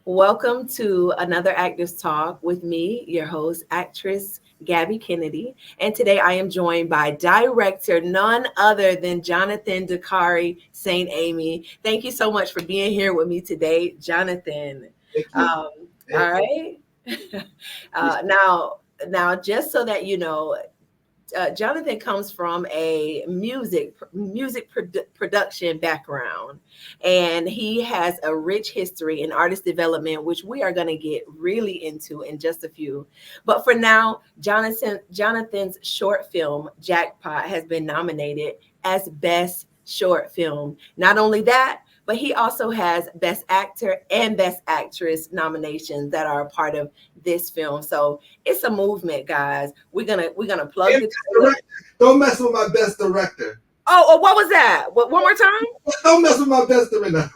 Welcome to another Actors Talk with me, your host, actress Gabby Kennedy. And today I am joined by director, none other than Jonathan Dakari, Saint Aimee. Thank you so much for being here with me today, Jonathan. Thank you. Um, all Thank you. right. Now, just so that you know, Jonathan comes from a production background, and he has a rich history in artist development, which we are going to get really into in just a few. But for now, Jonathan's short film Jackpot has been nominated as best short film. Not only that, but he also has Best Actor and Best Actress nominations that are a part of this film. So it's a movement, guys. We're gonna plug And the best trailer. director. Don't mess with my best director. Oh, what was that? One more time. Don't mess with my best director.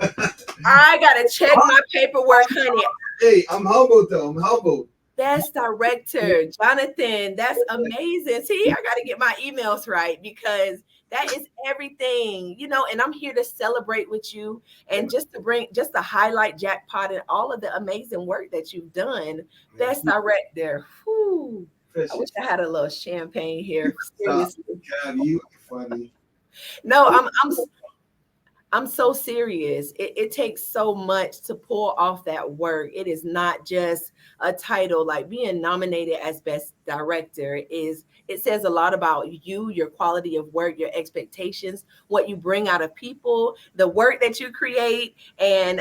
I gotta check my paperwork, honey. Hey, I'm humbled though. I'm humbled. Best director, Jonathan. That's amazing. See, I got to get my emails right because that is everything, and I'm here to celebrate with you and just to highlight Jackpot and all of the amazing work that you've done. Best director. Whew. I wish I had a little champagne here. Stop. Seriously. God, you are funny. No, I'm so serious. It takes so much to pull off that work. It is not just a title. Like being nominated as best director it says a lot about you, your quality of work, your expectations, what you bring out of people, the work that you create, and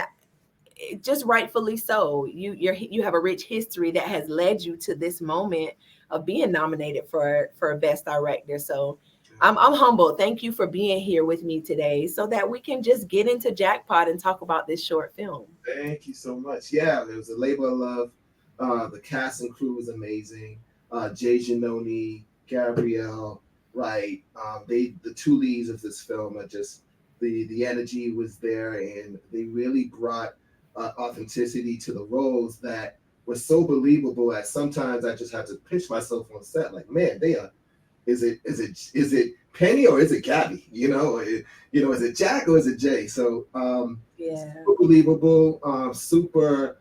just rightfully so. You have a rich history that has led you to this moment of being nominated for a best director. So I'm humbled. Thank you for being here with me today so that we can just get into Jackpot and talk about this short film. Thank you so much. Yeah, there was a labor of love. The cast and crew was amazing. Jay Janoni, Gabrielle, right? The two leads of this film are just the energy was there, and they really brought authenticity to the roles that was so believable that sometimes I just had to pinch myself on set, like, man, they are. Is it Penny or is it Gabby? Is it Jack or is it Jay? So Yeah. super believable, super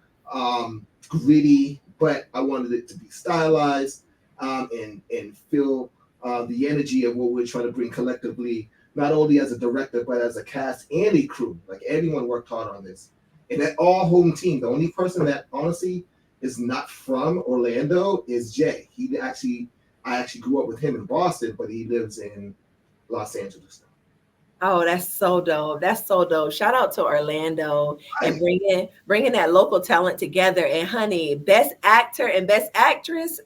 gritty, but I wanted it to be stylized and feel the energy of what we're trying to bring collectively, not only as a director but as a cast and a crew. Like everyone worked hard on this, and that all home team. The only person that honestly is not from Orlando is Jay. I actually grew up with him in Boston, but he lives in Los Angeles now. Oh, that's so dope. That's so dope. Shout out to Orlando and Right. bringing that local talent together. And honey, best actor and best actress.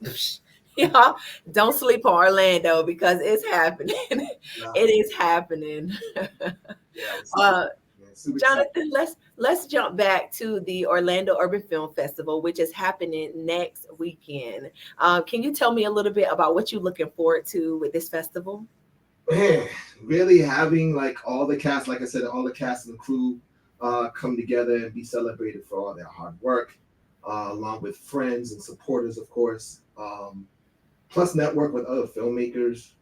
Y'all don't sleep on Orlando because it's happening. No, It is happening. yeah, I was uh, super excited. Jonathan, let's jump back to the Orlando Urban Film Festival, which is happening next weekend. Can you tell me a little bit about what you're looking forward to with this festival? Man, really having like all the cast, like I said, all the cast and crew come together and be celebrated for all their hard work, along with friends and supporters, of course. Plus, network with other filmmakers,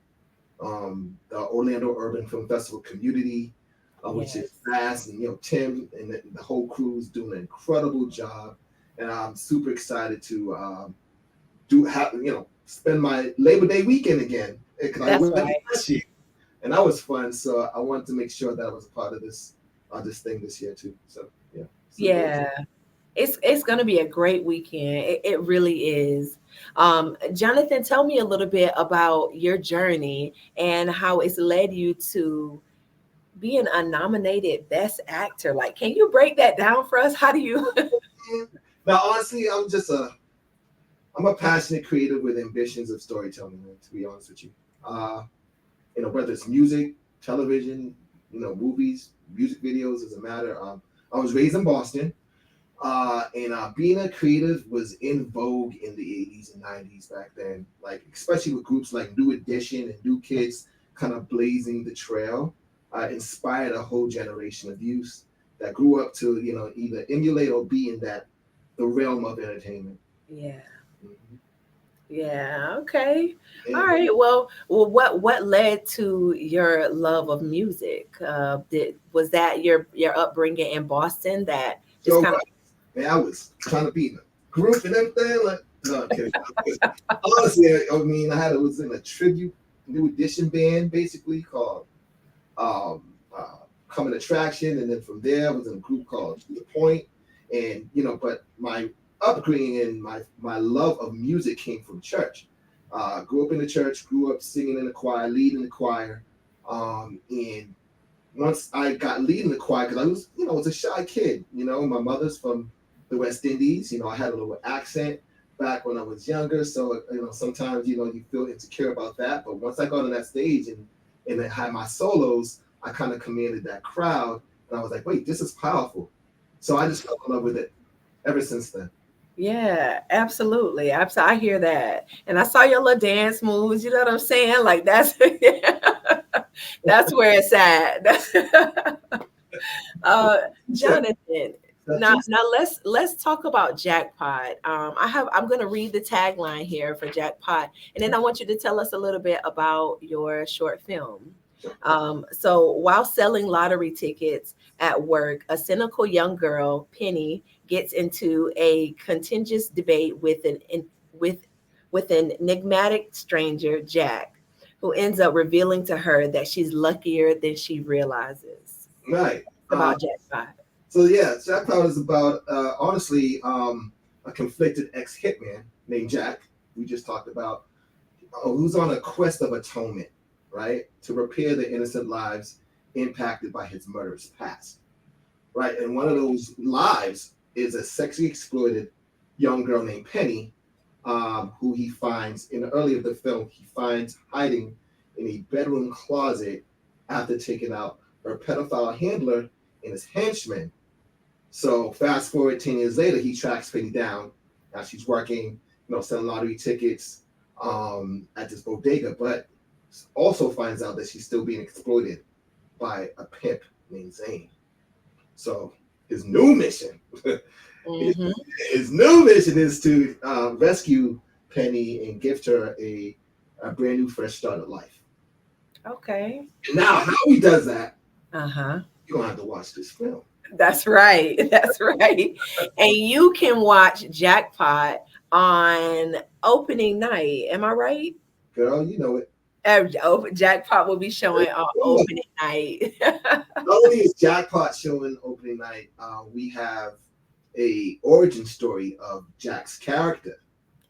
the Orlando Urban Film Festival community, which is Yes. vast, and Tim and the whole crew is doing an incredible job, and I'm super excited to spend my Labor Day weekend again because I That's went right. last year, and that was fun. So I wanted to make sure that I was a part of this thing this year too. So yeah, super excited. Yeah. It's going to be a great weekend. It really is. Jonathan, tell me a little bit about your journey and how it's led you to being a nominated best actor. Like, can you break that down for us? How do you? Now, honestly, I'm a passionate creative with ambitions of storytelling. To be honest with you, uh, whether it's music, television, movies, music videos, doesn't matter. I was raised in Boston. And being a creative was in vogue in the 80s and 90s back then, like especially with groups like New Edition and New Kids kind of blazing the trail, inspired a whole generation of youth that grew up to, either emulate or be in the realm of entertainment. Yeah. Mhm. Yeah. Okay. All Yeah. right. Well, what led to your love of music? Did was that your upbringing in Boston that just So kind of? Man, I was trying to be in a group and everything. Like, no, I'm kidding. Honestly, I mean, I was in a tribute new edition band basically called Coming Attraction, and then from there I was in a group called To the Point, and but my upbringing and my love of music came from church. Grew up in the church, grew up singing in the choir, leading the choir, and once I got leading the choir, because I was, was a shy kid. My mother's from the West Indies. I had a little accent back when I was younger, so sometimes you feel insecure about that. But once I got on that stage and I had my solos, I kind of commanded that crowd, and I was like, wait, this is powerful. So I just fell in love with it ever since then. Yeah, absolutely. I hear that. And I saw your little dance moves, you know what I'm saying? Like that's that's where it's at. uh Jonathan, now let's talk about Jackpot. I'm gonna read the tagline here for Jackpot, and then I want you to tell us a little bit about your short film. So while selling lottery tickets at work, a cynical young girl, Penny, gets into a contentious debate with with an enigmatic stranger, Jack, who ends up revealing to her that she's luckier than she realizes. Right. About Jackpot. So yeah, Jackpot is about honestly a conflicted ex hitman named Jack. We just talked about who's on a quest of atonement, right, to repair the innocent lives impacted by his murderous past, right. And one of those lives is a sexually exploited young girl named Penny, who he finds in the early of the film. He finds hiding in a bedroom closet after taking out her pedophile handler and his henchman. So fast forward 10 years later, he tracks Penny down. Now she's working, selling lottery tickets at this bodega, but also finds out that she's still being exploited by a pimp named Zane. So his new mission, Mm-hmm. his new mission is to rescue Penny and gift her a brand new, fresh start of life. Okay. And now, how he does that, Uh-huh. you're gonna have to watch this film. That's right. That's right. And you can watch Jackpot on opening night. Am I right? Girl, you know it. Jackpot will be showing on opening night. Not only is Jackpot showing opening night, we have a origin story of Jack's character,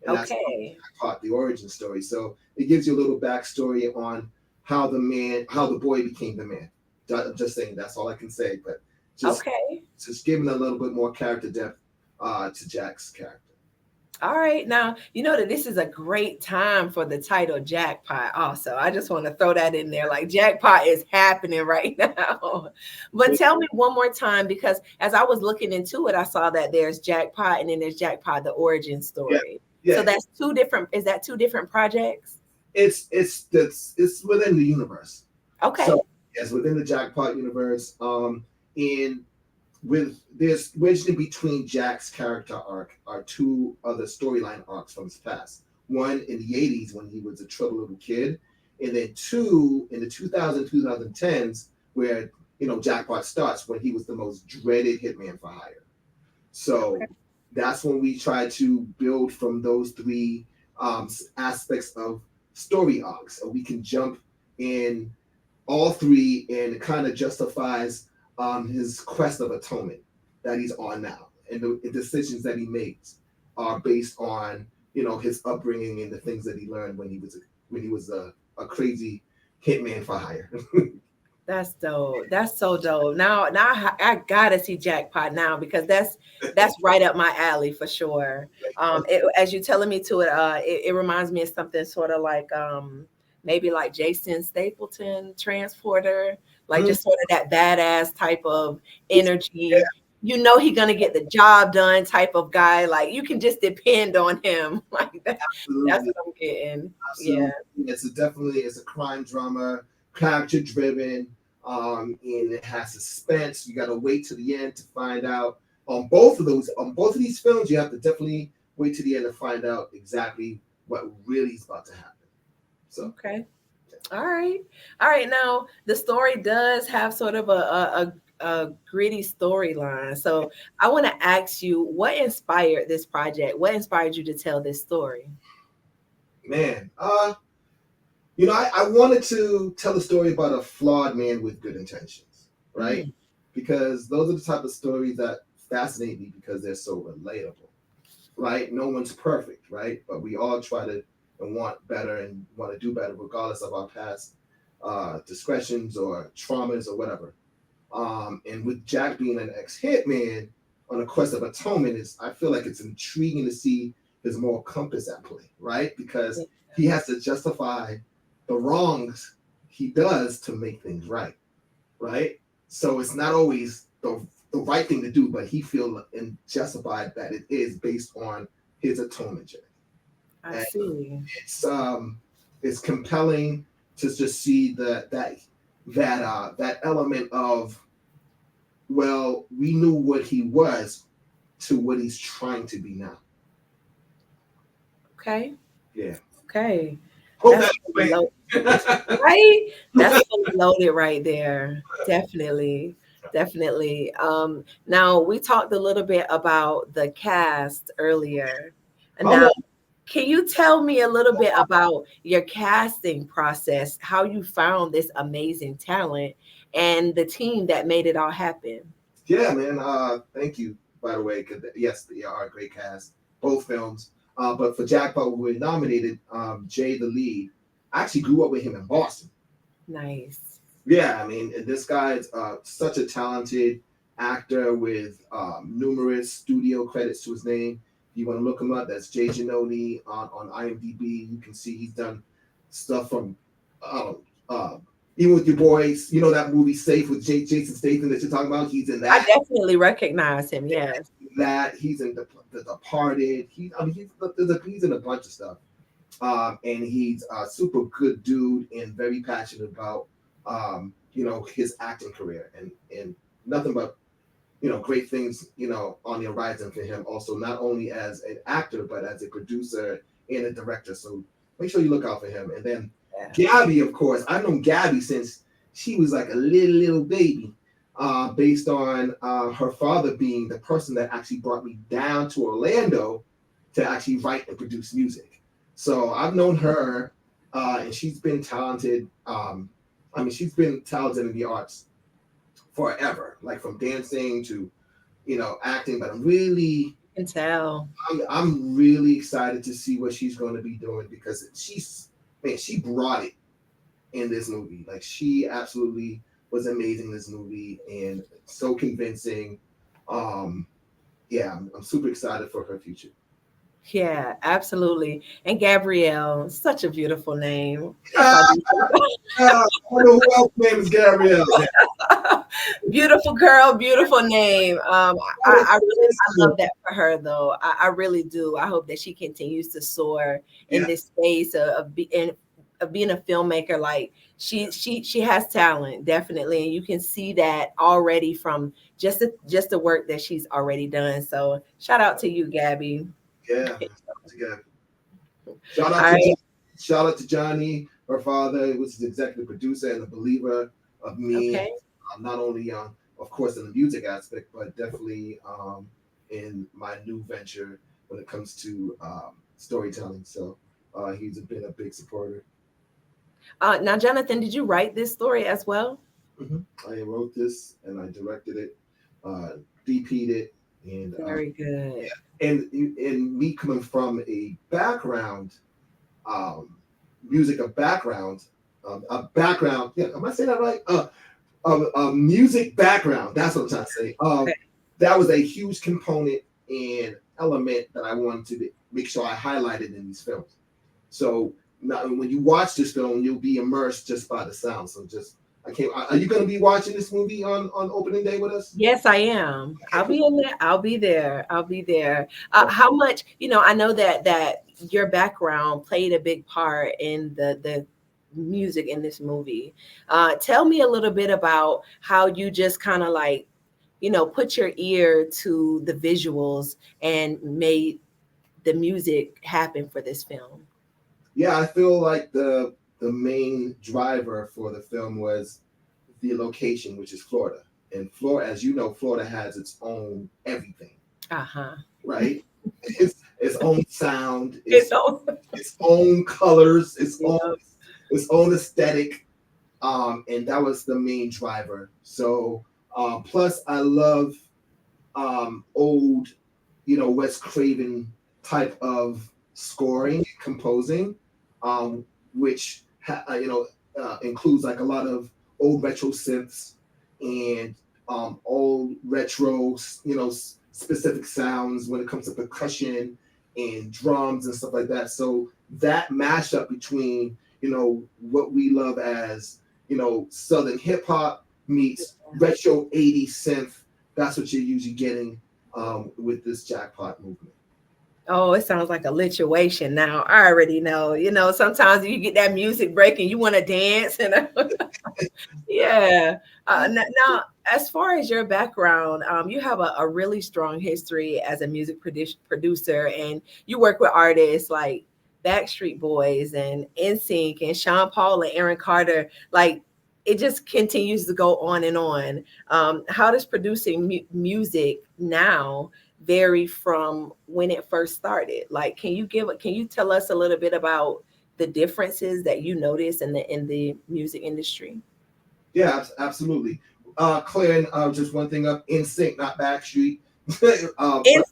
and that's Okay. Jackpot, the origin story. So it gives you a little backstory on how the boy became the man. I'm just saying that's all I can say, but just Okay. just giving a little bit more character depth to Jack's character. All right. Now, you know that this is a great time for the title Jackpot, also. I just want to throw that in there. Like, Jackpot is happening right now. But tell me one more time, because as I was looking into it, I saw that there's Jackpot and then there's Jackpot, the origin Yeah, story. So yeah. that's two different, is that two different projects? It's within the universe. Okay. So yes, within the Jackpot universe. And with there's wedged between Jack's character arc are two other storyline arcs from his past. One in the 80s when he was a troubled little kid, and then two in the 2010s where Jackpot starts when he was the most dreaded hitman for hire. So that's when we try to build from those three aspects of story arcs. So we can jump in all three, and it kind of justifies his quest of atonement that he's on now, and the decisions that he makes are based on his upbringing and the things that he learned when he was a crazy hitman for hire. That's dope. That's so dope. Now I gotta see Jackpot now, because that's right up my alley for sure. As you telling me to it, it reminds me of something sort of like maybe like Jason Stapleton Transporter, like just sort of that badass type of Yeah, energy. You know he gonna get the job done type of guy. Like you can just depend on him. Like that. That's absolutely. what I'm getting. Yeah. Absolutely. It's a crime drama, character driven, and it has suspense. You got to wait to the end to find out. On both of these films, you have to definitely wait to the end to find out exactly what really is about to happen. So, Okay. All right. All right. Now, the story does have sort of a gritty storyline. So I want to ask you, what inspired this project? What inspired you to tell this story? Man, I wanted to tell a story about a flawed man with good intentions, right? Mm, Because those are the type of stories that fascinate me because they're so relatable, right? No one's perfect, right? But we all try to and want better and want to do better regardless of our past discretions or traumas or whatever. And with Jack being an ex-hitman on a quest of atonement, is I feel like it's intriguing to see his moral compass at play, right? yeah, Because he has to justify the wrongs he does to make things right, right? So it's not always the right thing to do, but he feels justified that it is based on his atonement journey. I And see. it's compelling to just see that element of, well, we knew what he was to what he's trying to be now. Okay. Yeah. Okay. Hope That's that fully explains loaded, it. right? That's fully loaded right there. Definitely. Definitely. Now we talked a little bit about the cast earlier. And Come now, on. can you tell me a little bit about your casting process, how you found this amazing talent and the team that made it all happen? Yeah, man. Thank you, by the way, because yes, they are a great cast, both films. But for Jackpot, we were nominated. Jay, the lead, I actually grew up with him in Boston. Nice. Yeah, I mean, and this guy is such a talented actor with numerous studio credits to his name. If you want to look him up, that's Jay Giannone on IMDb. You can see he's done stuff from uh, uh, even with your boys. You know that movie Safe with Jason Statham that you're talking about. He's in I that. definitely recognize him. Yes. That he's in the Departed. He's in a bunch of stuff. And he's a super good dude and very passionate about his acting career and nothing but great things on the horizon for him. Also, not only as an actor but as a producer and a director. So make sure you look out for him. And then Yeah. Gabby, of course, I've known Gabby since she was like a little baby. Based on her father being the person that actually brought me down to Orlando to actually write and produce music. So I've known her, and she's been talented. She's been talented in the arts forever, like from dancing to acting. But Can tell. I'm really excited to see what she's going to be doing because she brought it in this movie. Like she absolutely was amazing in this movie and so convincing. Um, yeah, I'm super excited for her future. Yeah, absolutely. And Gabrielle, such a beautiful name. If Ah, I do say I wonder who else name is Gabrielle. so. Beautiful girl, beautiful name. I love that for her though. I really do. I hope that she continues to soar in Yeah, this space of being a filmmaker. Like she has talent, definitely. And you can see that already from just the work that she's already done. So shout out to you, Gabby. yeah. Together. Shout All out to right. shout out to Johnny, her father, who was the executive producer and a believer of me. Okay. Not only of course, in the music aspect, but definitely in my new venture when it comes to storytelling. So he's been a big supporter. Now, Jonathan, did you write this story as well? I wrote this and I directed it, uh, DP'd it, and Very good. and me coming from a background, um, music of background, a background. Yeah, am I saying that right? A music background. That's what I'm trying to say. Okay. That was a huge component and element that I wanted to make sure I highlighted in these films. So now, when you watch this film, you'll be immersed just by the sound. So just I can't. Are you going to be watching this movie on opening day with us? Yes, I am. Okay, I'll cool. be in there. I'll be there. I'll be there. How much, I know that your background played a big part in the music in this movie. Tell me a little bit about how you just kind of like, put your ear to the visuals and made the music happen for this film. Yeah, I feel like the main driver for the film was the location, which is Florida. And Florida, as you know, Florida has its own everything, Uh-huh. right? Its own sound, You know? its own colors, Yeah. its own aesthetic. And that was the main driver. So plus I love old, Wes Craven type of scoring, composing, um, which includes like a lot of old retro synths and old retro, specific sounds when it comes to percussion and drums and stuff like that. So that mashup between what we love as Southern hip hop meets retro 80s synth, that's what you're usually getting with this Jackpot movement. Oh, it sounds like a lituation now. I already know. Sometimes you get that music break and you want to dance, and yeah. Now, as far as your background, you have a really strong history as a music producer, and you work with artists like Backstreet Boys and NSYNC and Sean Paul and Aaron Carter. Like, it just continues to go on and on. How does producing music now vary from when it first started? Like, can you tell us a little bit about the differences that you notice in the music industry? Yeah, absolutely. Clearing just one thing up, in sync, not Backstreet. In But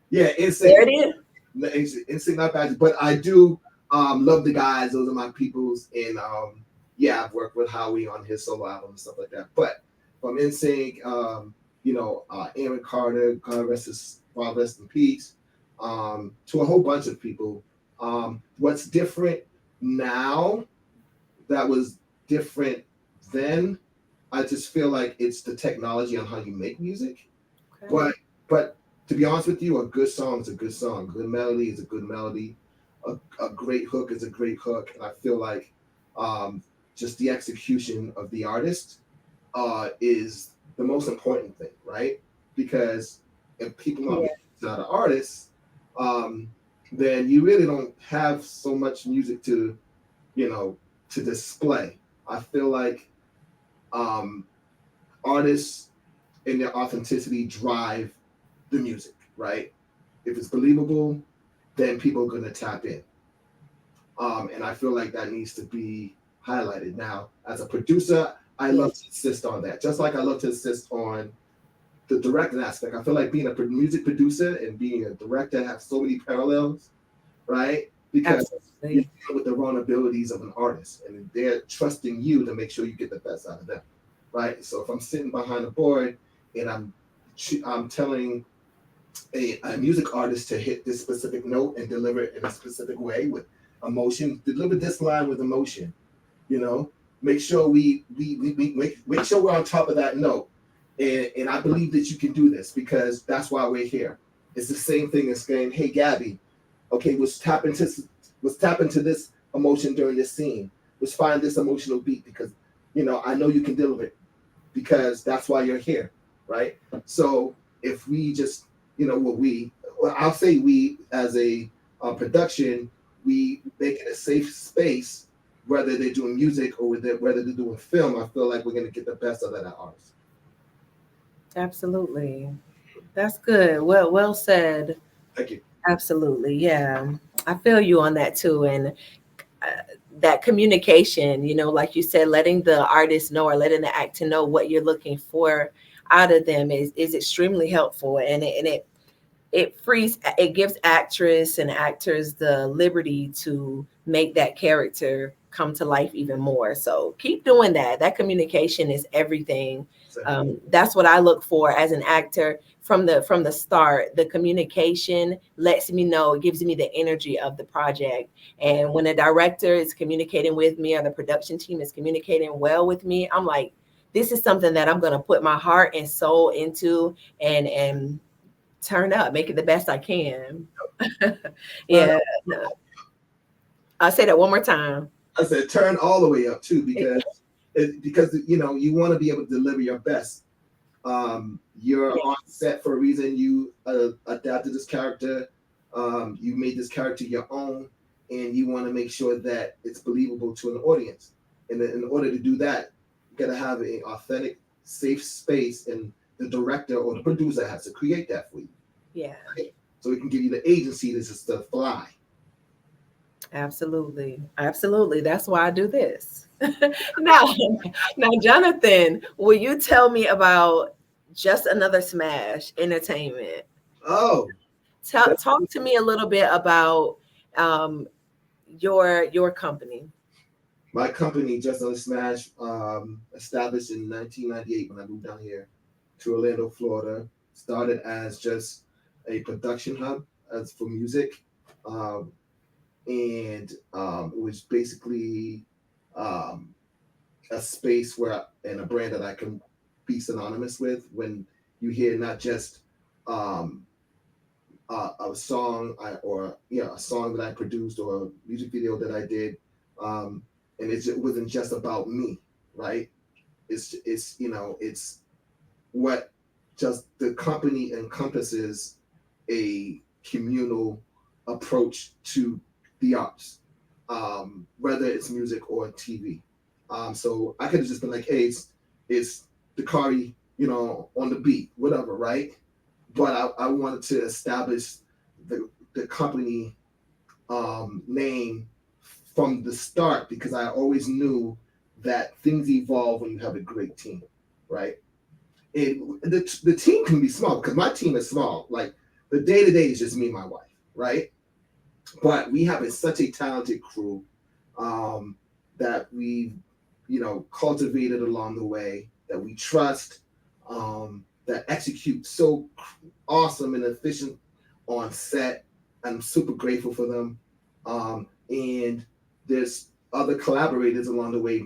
yeah, in There sync, it in sync, not Backstreet. But I do love the guys. Those are my peoples. And yeah, I've worked with Howie on his solo album and stuff like that. But from in sync, Aaron Carter, God rest in peace, to a whole bunch of people. What's different now that was different then, I just feel like it's the technology on how you make music. Okay. But but to be honest with you, a good song is a good song. Good melody is a good melody. A great hook is a great hook. And I feel like um, just the execution of the artist is the most important thing, right? Because if people not Yeah. making out of artists, um, then you really don't have so much music you know, to display. I feel like um, artists and their authenticity drive the music, right? If it's believable, then people are going to tap in. And I feel like that needs to be highlighted. Now, as a producer, I Yeah. love to insist on that. Just like I love to insist on the directing aspect. I feel like being a music producer and being a director have so many parallels, right? Because you're Absolutely. dealing with the vulnerabilities of an artist and they're trusting you to make sure you get the best out of them, right? So if I'm sitting behind a board and I'm telling a music artist to hit this specific note and deliver it in a specific way with emotion, deliver this line with emotion, you know, make sure we make sure we're on top of that note. And I believe that you can do this because that's why we're here. It's the same thing as saying, hey, Gabby, okay, let's tap into this emotion during this scene. Let's find this emotional beat because, I know you can deliver it because that's why you're here, right? So if we just, I'll say we as a production, we make it a safe space, whether they're doing music or whether they're doing film. I feel like we're gonna get the best out of that artist. Absolutely. That's good. Well said. Thank you. Absolutely. Yeah. I feel you on that too. And that communication, like you said, letting the artist know or letting the actor know what you're looking for out of them is extremely helpful. And it gives actress and actors the liberty to make that character come to life even more. So keep doing that communication is everything. So, That's what I look for as an actor from the start. The communication lets me know, it gives me the energy of the project. And when a director is communicating with me or the production team is communicating well with me, I'm like, this is something that I'm going to put my heart and soul into, and turn up, make it the best I can. turn, Yeah. No. I'll say that one more time. I said turn all the way up too because you want to be able to deliver your best. You're Yeah, on set for a reason. You adapted this character. You made this character your own, and you want to make sure that it's believable to an audience. And in order to do that, you got to have an authentic safe space, and the director or the producer has to create that for you. Yeah. Right? So it can give you the agency to just to fly. Absolutely. Absolutely. That's why I do this. now, now, Jonathan, will you tell me about Just Another Smash Entertainment? Oh, Talk to me a little bit about um, your company. my company, Just on Smash, established in 1998 when I moved down here to Orlando, Florida. Started as just a production hub as for music, um, and it was basically um, a space where and a brand that I can be synonymous with when you hear not just um, a song or a song that I produced or a music video that I did, um, and it wasn't just about me, right? It's what just the company encompasses a communal approach to the arts, whether it's music or TV. So I could have just been like, hey, it's Dakari, on the beat, whatever, right? But I wanted to establish the company name from the start because I always knew that things evolve when you have a great team, right? The team can be small because my team is small. Like the day to day is just me and my wife, right? But we have such a talented crew um, that we've cultivated along the way that we trust, that execute so awesome and efficient on set. I'm super grateful for them. And there's other collaborators along the way,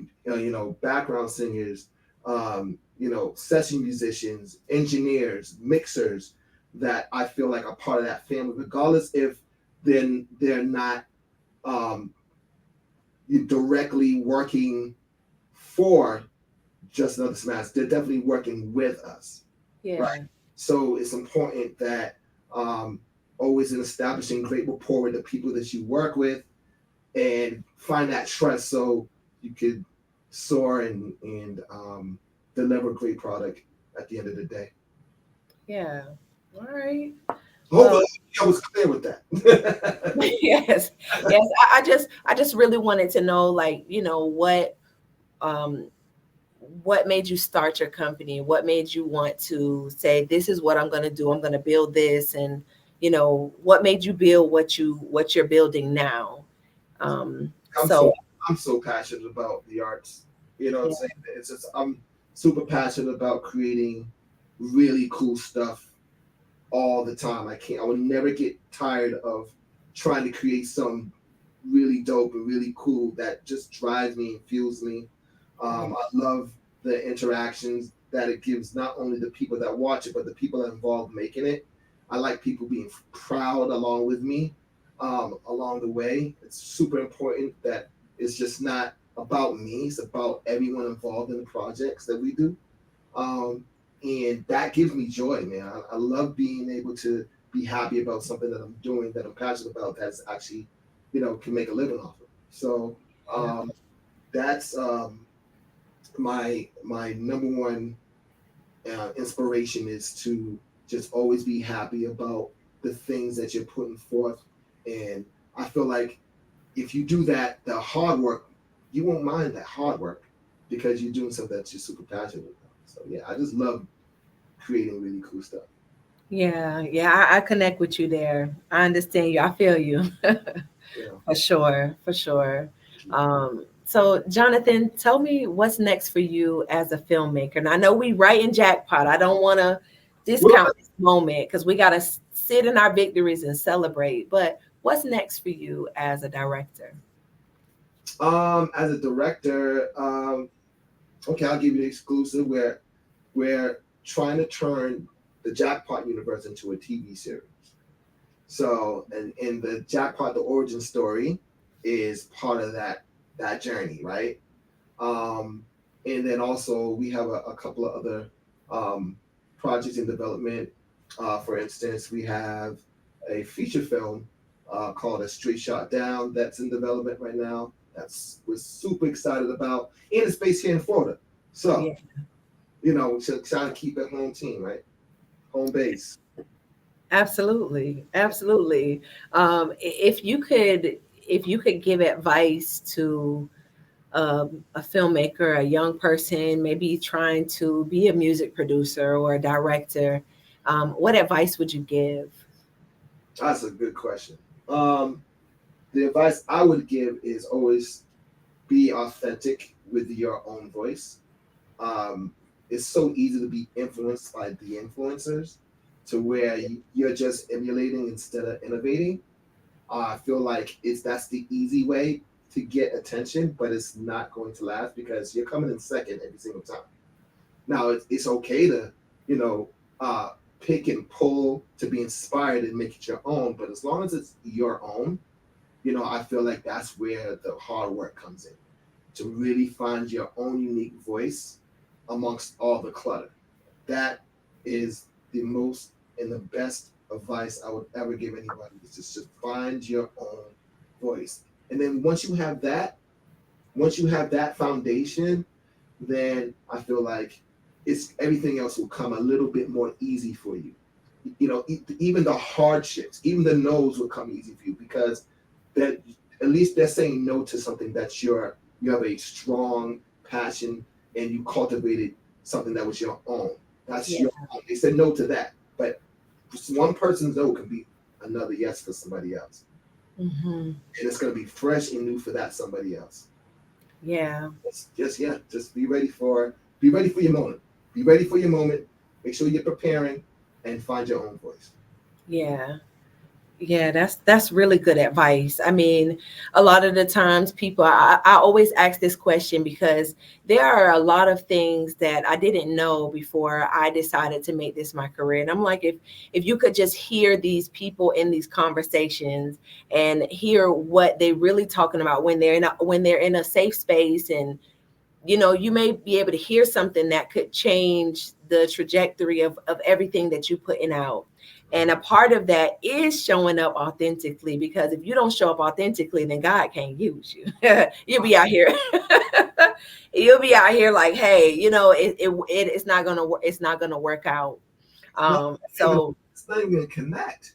background singers, session musicians, engineers, mixers that I feel like are part of that family, regardless if then they're not um, directly working for Just Another Smash. They're definitely working with us, Yeah. right? So it's important that always in establishing great rapport with the people that you work with and find that trust so you could soar and deliver a great product at the end of the day. Yeah. All right. Hopefully, Well, I was clear with that. yes. Yes. I just really wanted to know, like, um what made you start your company? What made you want to say, this is what I'm going to do? I'm going to build this. And, what made you build what you're building now? I'm so So I'm so passionate about the arts. You know what I'm yeah, saying? It's just I'm super passionate about creating really cool stuff all the time. I will never get tired of trying to create something really dope and really cool that just drives me and fuels me. yeah, I love the interactions that it gives not only the people that watch it, but the people that involved making it. I like people being proud along with me along the way. It's super important that it's just not about me, it's about everyone involved in the projects that we do. Um, and that gives me joy, man. I love being able to be happy about something that I'm doing that I'm passionate about that's actually, can make a living off of. So yeah, that's my number one inspiration is to just always be happy about the things that you're putting forth. And I feel like if you do that, the hard work, you won't mind that hard work because you're doing something that you're super passionate about. So yeah, I just love creating really cool stuff. yeah, yeah. I connect with you there. I understand you. I feel you. Yeah. For sure, for sure. So, Jonathan, tell me what's next for you as a filmmaker. And I know we write in Jackpot. I don't want to Well, discount this moment because we got to sit in our victories and celebrate. But what's next for you as a director? as a director, okay, I'll give you the exclusive. We're trying to turn the Jackpot universe into a TV series. So, and in the Jackpot, the origin story is part of that journey, right? Um, and then also we have a couple of other um, projects in development. For instance, we have a feature film called A Straight Shot Down that's in development right now. That's we're super excited about, and it's based here in Florida. So Yeah. to try to keep it home team, right? Home base. Absolutely, absolutely. If you could give advice to a filmmaker, a young person, maybe trying to be a music producer or a director, what advice would you give? That's a good question. Um, the advice I would give is always be authentic with your own voice. Um, it's so easy to be influenced by the influencers to where you're just emulating instead of innovating. I feel like that's the easy way to get attention, but it's not going to last because you're coming in second every single time. Now it's okay to you know uh, pick and pull to be inspired and make it your own, but as long as it's your own, I feel like that's where the hard work comes in to really find your own unique voice amongst all the clutter. That is the most and the best advice I would ever give anybody is just to find your own voice. And then once you have that foundation, then I feel like it's everything else will come a little bit more easy for you. Even the hardships, even the no's will come easy for you because that at least they're saying no to something that you have a strong passion and you cultivated something that was your own. That's Yeah. your own. They said no to that, but one person's no can be another yes for somebody else, Hmm. and it's going to be fresh and new for that somebody else. Yeah. Just be ready for your moment. Be ready for your moment. Make sure you're preparing and find your own voice. Yeah. Yeah, that's really good advice. I mean, a lot of the times people, I always ask this question because there are a lot of things that I didn't know before I decided to make this my career. And I'm like, if you could just hear these people in these conversations and hear what they really talking about when they're in a safe space, and you may be able to hear something that could change the trajectory of everything that you're putting out. And a part of that is showing up authentically, because if you don't show up authentically, then God can't use you. You'll be out here. You'll be out here like, hey, it's not gonna work. It's not gonna work out. No, even, So it's not even gonna connect.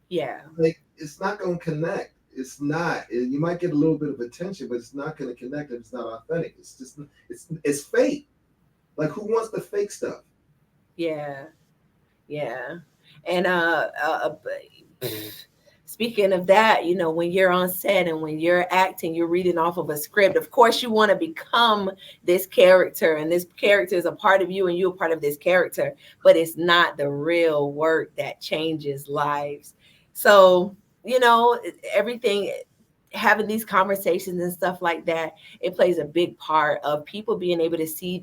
yeah, Like it's not gonna connect. It's not. You might get a little bit of attention, but it's not gonna connect if it's not authentic. It's fake. Like who wants the fake stuff? yeah, yeah. And speaking of that, when you're on set and when you're acting, you're reading off of a script. Of course, you want to become this character, and this character is a part of you, and you're a part of this character, but it's not the real work that changes lives. So, everything, having these conversations and stuff like that, it plays a big part of people being able to see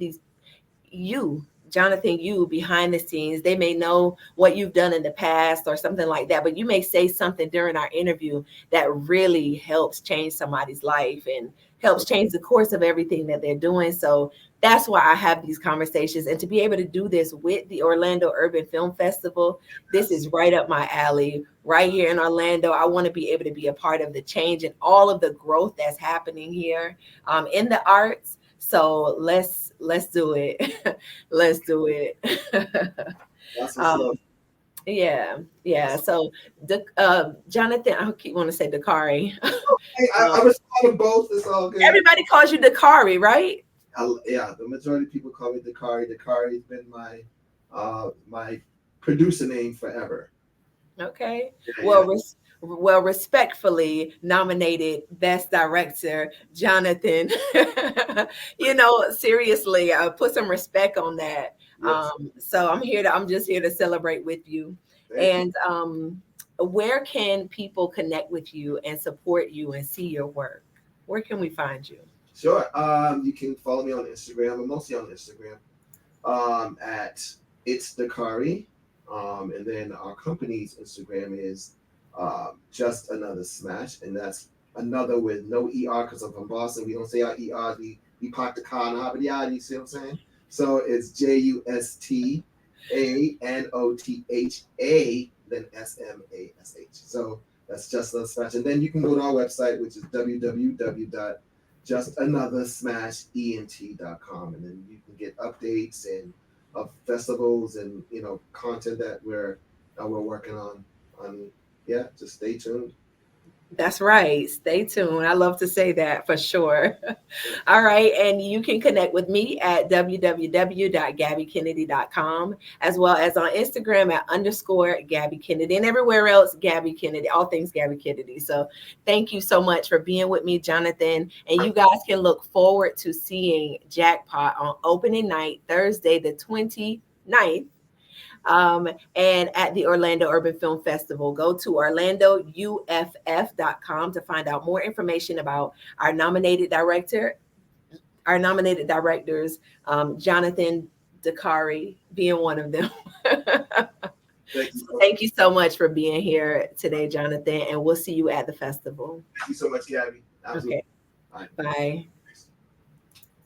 Jonathan, you behind the scenes. They may know what you've done in the past or something like that, but you may say something during our interview that really helps change somebody's life and helps change the course of everything that they're doing. So that's why I have these conversations. And to be able to do this with the Orlando Urban Film Festival, this is right up my alley, right here in Orlando. I want to be able to be a part of the change and all of the growth that's happening here, in the arts. So let's do it. Let's do it. That's what's up. um, yeah, yeah. So, Jonathan, I keep want to say Dakari. Hey, I um, respond to both. It's all good. Everybody calls you Dakari, right? Yeah, the majority of people call me Dakari. Dakari's been my producer name forever. Okay. Yeah, Well, yeah. respectfully nominated Best Director, Jonathan. Seriously, put some respect on that. Yes. So I'm just here to celebrate with you. Thank you. And where can people connect with you and support you and see your work? Where can we find you? Sure. You can follow me on Instagram. I'm mostly on Instagram. At it's Dakari. And then our company's Instagram is just another smash, and that's another with no ER because I'm from Boston. We don't say our ER. We park the car and hop the you see what I'm saying? So it's JUSTANOTHA, then SMASH. So that's just another smash. And then you can go to our website, which is www.justanother-ent.com, and then you can get updates and festivals and content that we're working on. Yeah, just stay tuned. That's right. Stay tuned. I love to say that for sure. All right. And you can connect with me at www.gabbykennedy.com, as well as on Instagram at _Gabby Kennedy, and everywhere else, Gabby Kennedy, all things Gabby Kennedy. So thank you so much for being with me, Jonathan. And you guys can look forward to seeing Jackpot on opening night, Thursday, the 29th, and at the Orlando Urban Film Festival. Go to orlandouff.com to find out more information about our nominated directors, Jonathan Dakari being one of them. Thank you So so thank you so much for being here today, Jonathan, and we'll see you at the festival. Thank you so much, Gabby. Absolutely. Okay, All right. bye.